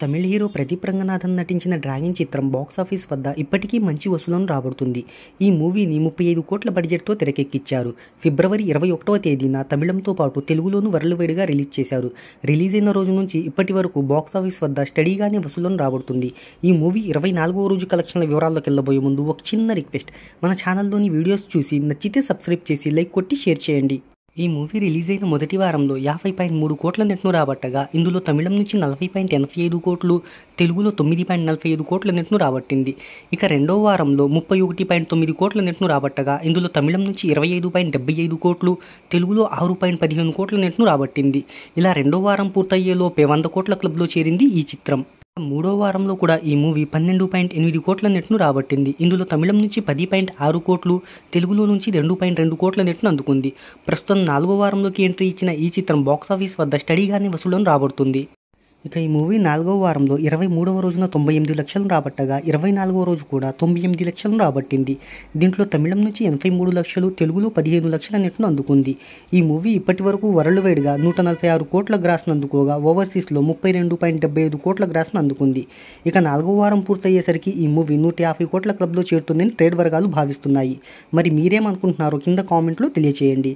తమిళ hero Pradeep Ranganathan నటించిన dragon చిత్రం box office వద్ద ఇప్పటికీ మంచి వసూలను రాబడుతుంది. ఈ మూవీని 35 కోట్ల బడ్జెట్తో తెరకెక్కించారు. ఫిబ్రవరి 21వ తేదీన తమిళంతో పాటు తెలుగులోనూ వరల్డ్‌వైడ్‌గా రిలీజ్ చేశారు. రిలీజ్ అయిన రోజు నుంచి ఇప్పటి వరకు బాక్సాఫీస్ వద్ద స్టడీగానే వసూలను రాబడుతుంది. ఈ మూవీ 24వ రోజు కలెక్షన్ల వివరాల్లోకి వెళ్ళబోయే ముందు ఒక చిన్న రిక్వెస్ట్, మన ఛానల్లోని వీడియోస్ చూసి నచ్చితే సబ్స్క్రైబ్ చేసి లైక్ కొట్టి షేర్ చేయండి. ఈ మూవీ రిలీజ్ అయిన మొదటి వారంలో 50.3 కోట్ల నెట్ను రాబట్టగా ఇందులో తమిళం నుంచి 40.85 కోట్లు, తెలుగులో 9.45 కోట్ల నెట్ను రాబట్టింది. ఇక రెండో వారంలో 31.9 కోట్ల నెట్ను రాబట్టగా ఇందులో తమిళం నుంచి 25.75 కోట్లు, తెలుగులో 6.15 కోట్ల నెట్ను రాబట్టింది. ఇలా రెండో వారం పూర్తయ్యేలోపే 100 కోట్ల క్లబ్లో చేరింది ఈ చిత్రం. మూడో వారంలో కూడా ఈ మూవీ 12.8 కోట్ల నెట్ను రాబట్టింది. ఇందులో తమిళం నుంచి 10.6 కోట్లు, తెలుగులో నుంచి 2.2 కోట్ల నెట్ను అందుకుంది. ప్రస్తుతం 4వ వారంలోకి ఎంట్రీ ఇచ్చిన ఈ చిత్రం బాక్సాఫీస్ వద్ద స్టడీగానే వసూళ్లను రాబడుతుంది. ఇక ఈ మూవీ 4వ వారంలో 23వ రోజున 98 లక్షలను రాబట్టగా 24వ రోజు కూడా 98 లక్షలను రాబట్టింది. దీంట్లో తమిళం నుంచి 83 లక్షలు, తెలుగులో 15 లక్షల నెట్ను అందుకుంది. ఈ మూవీ ఇప్పటి వరకు వరల్డ్ వైడ్గా 146 కోట్ల గ్రాస్ను అందుకోగా ఓవర్సీస్లో 32.75 కోట్ల గ్రాస్ను అందుకుంది. ఇక 4వ వారం పూర్తయ్యేసరికి ఈ మూవీ 150 కోట్ల క్లబ్లో చేరుతుందని ట్రేడ్ వర్గాలు భావిస్తున్నాయి. మరి మీరేమనుకుంటున్నారో కింద కామెంట్లో తెలియచేయండి.